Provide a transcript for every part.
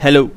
Hello.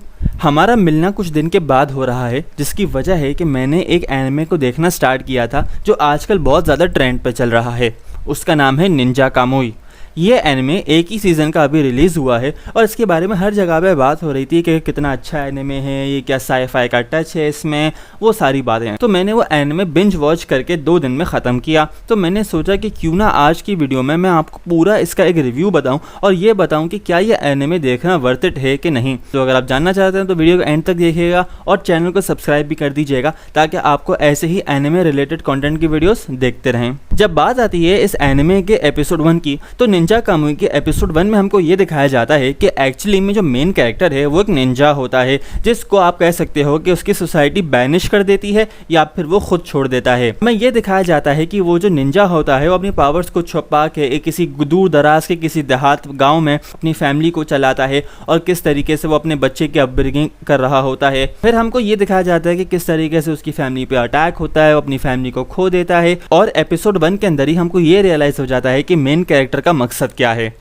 हमारा मिलना कुछ दिन के बाद हो रहा है, जिसकी वजह है कि मैंने एक एनिमे को देखना स्टार्ट किया था जो आजकल बहुत ज़्यादा ट्रेंड पे चल रहा है। उसका नाम है निंजा कामुई। ये एनिमे एक ही सीज़न का अभी रिलीज़ हुआ है और इसके बारे में हर जगह पे बात हो रही थी कि कितना अच्छा एनिमे है, ये क्या साई-फाई का टच है इसमें, वो सारी बातें। तो मैंने वो एनिमे बिंज वॉच करके 2 दिन में ख़त्म किया। तो मैंने सोचा कि क्यों ना आज की वीडियो में मैं आपको पूरा इसका एक रिव्यू बताऊं और ये बताऊं कि क्या ये एनिमे देखना वर्थ इट है कि नहीं। तो अगर आप जानना चाहते हैं तो वीडियो को एंड तक देखिएगा और चैनल को सब्सक्राइब भी कर दीजिएगा ताकि आपको ऐसे ही एनिमे रिलेटेड कंटेंट की वीडियोस देखते रहें। जब बात आती है इस एनिमे के एपिसोड 1 की, तो निंजा कामुई के एपिसोड 1 में हमको ये दिखाया जाता है कि एक्चुअली में जो मेन कैरेक्टर है वो एक निंजा होता है, जिसको आप कह सकते हो कि उसकी सोसाइटी बैनिश कर देती है या फिर वो खुद छोड़ देता है। हमें ये दिखाया जाता है कि वो जो निंजा होता है वो अपनी पावर्स को छुपा के किसी दूर दराज के किसी देहात गाँव में अपनी फैमिली को चलाता है और किस तरीके से वो अपने बच्चे की अपब्रिंगिंग कर रहा होता है। फिर हमको ये दिखाया जाता है कि किस तरीके से उसकी फैमिली पे अटैक होता है, वो अपनी फैमिली को खो देता है और एपिसोड 1 के अंदर ही हमको ये रियलाइज़ हो जाता है कि मेन कैरेक्टर का मकसद क्या है।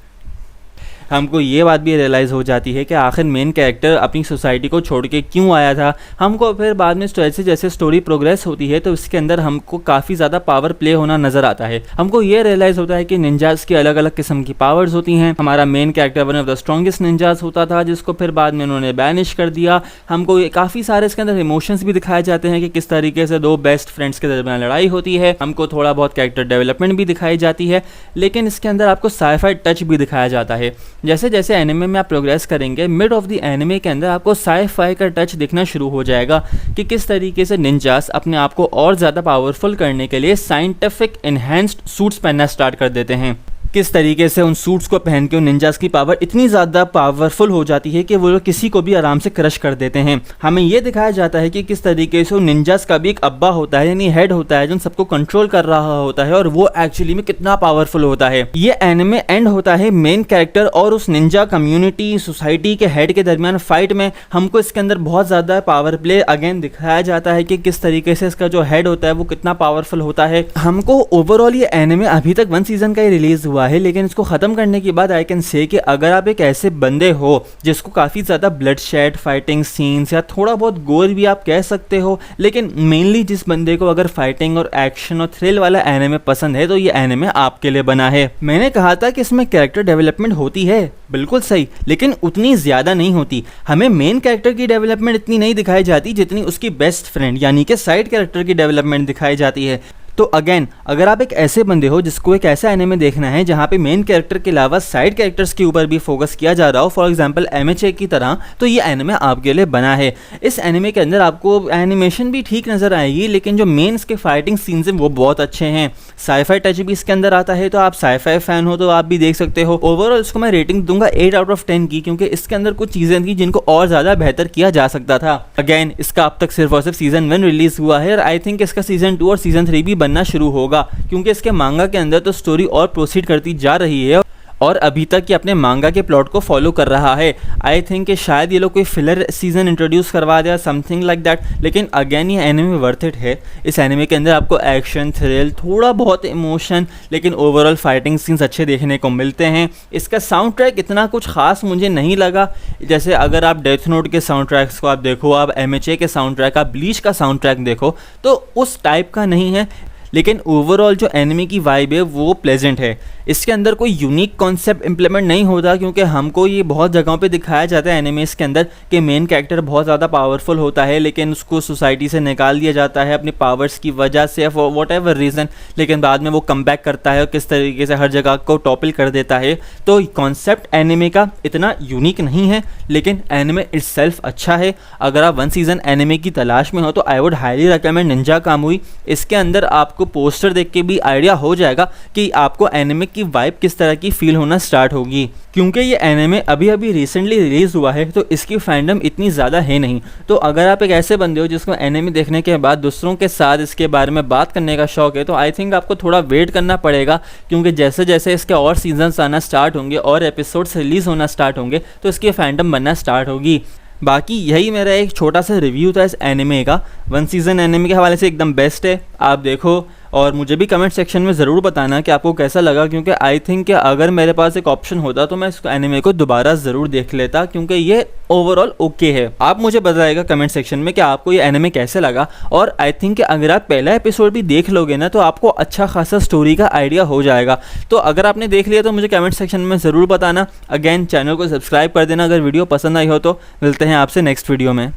हमको ये बात भी रियलाइज़ हो जाती है कि आखिर मेन कैरेक्टर अपनी सोसाइटी को छोड़ के क्यों आया था। हमको फिर बाद में जैसे जैसे स्टोरी प्रोग्रेस होती है तो इसके अंदर हमको काफ़ी ज़्यादा पावर प्ले होना नज़र आता है। हमको ये रियलाइज़ होता है कि निंजास की अलग अलग किस्म की पावर्स होती हैं। हमारा main character one of the strongest ninjas होता था, जिसको फिर बाद में उन्होंने बैनिश कर दिया। हमको काफ़ी सारे इसके अंदर इमोशंस भी दिखाए जाते हैं कि किस तरीके से 2 बेस्ट फ्रेंड्स के दरमियान लड़ाई होती है। हमको थोड़ा बहुत कैरेक्टर डेवलपमेंट भी दिखाई जाती है, लेकिन इसके अंदर आपको साई-फाई टच भी दिखाया जाता है। जैसे जैसे एनिमे में आप प्रोग्रेस करेंगे, मिड ऑफ द एनिमे के अंदर आपको साई-फाई का टच दिखना शुरू हो जाएगा कि किस तरीके से निंजास अपने आप को और ज़्यादा पावरफुल करने के लिए साइंटिफिक एनहेंस्ड सूट्स पहनना स्टार्ट कर देते हैं। किस तरीके से उन सूट्स को पहन के उन निंजास की पावर इतनी ज़्यादा पावरफुल हो जाती है कि वो लोग किसी को भी आराम से क्रश कर देते हैं। हमें ये दिखाया जाता है कि किस तरीके से उन निंजास का भी एक अब्बा होता है, यानी हेड होता है, जो सबको कंट्रोल कर रहा होता है और वो एक्चुअली में कितना पावरफुल होता है। ये एनिमे एंड होता है मेन कैरेक्टर और उस निंजा कम्युनिटी सोसाइटी के हेड के दरमियान फाइट में। हमको इसके अंदर बहुत ज़्यादा पावर प्ले अगेन दिखाया जाता है कि किस तरीके से इसका जो हेड होता है वो कितना पावरफुल होता है। हमको ओवरऑल ये एनिमे अभी तक 1 सीज़न का ही रिलीज़ हुआ है, लेकिन इसको ख़त्म करने के बाद आई कैन से कि अगर आप एक ऐसे बंदे हो जिसको काफ़ी ज़्यादा ब्लड शेड फाइटिंग सीन्स या थोड़ा बहुत गोर भी आप कह सकते हो, लेकिन मेनली जिस बंदे को अगर फाइटिंग और एक्शन और थ्रिल वाला एनिमे पसंद है तो ये एनिमे आपके लिए बना है। मैंने कहा था कि इसमें कैरेक्टर डेवलपमेंट होती है, बिल्कुल सही, लेकिन उतनी ज़्यादा नहीं होती। हमें मेन कैरेक्टर की डेवलपमेंट इतनी नहीं दिखाई जाती जितनी उसकी बेस्ट फ्रेंड यानी कि साइड कैरेक्टर की डेवलपमेंट दिखाई जाती है। तो अगेन, अगर आप एक ऐसे बंदे हो जिसको एक ऐसा एनिमे देखना है जहाँ पे मेन कैरेक्टर के अलावा साइड कैरेक्टर्स के ऊपर भी फोकस किया जा रहा हो, फॉर एग्जांपल एमएचए की तरह, तो ये एनिमे आपके लिए बना है। इस एनिमे के अंदर आपको एनिमेशन भी ठीक नज़र आएगी, लेकिन जो मेन इसके फाइटिंग सीन्स हैं वो बहुत अच्छे हैं। साई-फाई टच भी इसके अंदर आता है, तो आप साई-फाई फैन हो तो आप भी देख सकते हो। ओवरऑल इसको मैं रेटिंग दूंगा 8 आउट ऑफ 10 की, क्योंकि इसके अंदर कुछ चीज़ें थी जिनको और ज़्यादा बेहतर किया जा सकता था। अगेन, इसका अब तक सिर्फ और सिर्फ सीजन 1 रिलीज़ हुआ है और आई थिंक इसका सीजन 2 और सीजन 3 भी बनना शुरू होगा, क्योंकि इसके मांगा के अंदर तो स्टोरी और प्रोसीड करती जा रही है और अभी तक ये अपने मांगा के प्लॉट को फॉलो कर रहा है। आई थिंक कि शायद ये लोग कोई फिलर सीजन इंट्रोड्यूस करवा दे समथिंग लाइक दैट, लेकिन अगेन ये एनिमे वर्थ इट है। इस एनिमे के अंदर आपको एक्शन, थ्रिल, थोड़ा बहुत इमोशन, लेकिन ओवरऑल फाइटिंग सीन्स अच्छे देखने को मिलते हैं। इसका साउंड ट्रैक इतना कुछ खास मुझे नहीं लगा। जैसे अगर आप डेथ नोट के साउंड ट्रैक्स को आप देखो, आप एमएचए के साउंड ट्रैक, आप ब्लीच का साउंड ट्रैक देखो, तो उस टाइप का नहीं है, लेकिन ओवरऑल जो एनिमे की वाइब है वो प्लेजेंट है। इसके अंदर कोई यूनिक कॉन्सेप्ट इंप्लीमेंट नहीं होता, क्योंकि हमको ये बहुत जगहों पे दिखाया जाता है एनिमेस के अंदर कि मेन कैरेक्टर बहुत ज़्यादा पावरफुल होता है, लेकिन उसको सोसाइटी से निकाल दिया जाता है अपनी पावर्स की वजह से, फॉर वॉट एवर रीज़न, लेकिन बाद में वो कम बैक करता है और किस तरीके से हर जगह को टॉपल कर देता है। तो कॉन्सेप्ट एनिमे का इतना यूनिक नहीं है, लेकिन एनिमे इटसेल्फ अच्छा है। अगर आप 1 सीज़न एनिमे की तलाश में हो तो I would highly recommend Ninja Kamui. इसके अंदर आपको पोस्टर देख के भी आइडिया हो जाएगा कि आपको एनिमे की वाइब किस तरह की फील होना स्टार्ट होगी, क्योंकि ये एनिमे अभी अभी रिसेंटली रिलीज हुआ है तो इसकी फैंडम इतनी ज़्यादा है नहीं। तो अगर आप एक ऐसे बंदे हो जिसको एनिमे देखने के बाद दूसरों के साथ इसके बारे में बात करने का शौक है, तो आई थिंक आपको थोड़ा वेट करना पड़ेगा, क्योंकि जैसे जैसे इसके और सीजन्स आना स्टार्ट होंगे और एपिसोड्स रिलीज़ होना स्टार्ट होंगे तो इसकी फैंडम बनना स्टार्ट होगी। बाकी यही मेरा एक छोटा सा रिव्यू था इस एनिमे का। 1 सीज़न एनिमे के हवाले से एकदम बेस्ट है, आप देखो और मुझे भी कमेंट सेक्शन में ज़रूर बताना कि आपको कैसा लगा, क्योंकि आई थिंक कि अगर मेरे पास एक ऑप्शन होता तो मैं इस एनिमे को दोबारा ज़रूर देख लेता, क्योंकि ये ओवरऑल ओके है। आप मुझे बताइएगा कमेंट सेक्शन में कि आपको ये एनिमे कैसे लगा। और आई थिंक कि अगर आप पहला एपिसोड भी देख लोगे ना तो आपको अच्छा खासा स्टोरी का आइडिया हो जाएगा। तो अगर आपने देख लिया तो मुझे कमेंट सेक्शन में ज़रूर बताना। अगेन चैनल को सब्सक्राइब कर देना अगर वीडियो पसंद आई हो तो। मिलते हैं आपसे नेक्स्ट वीडियो में।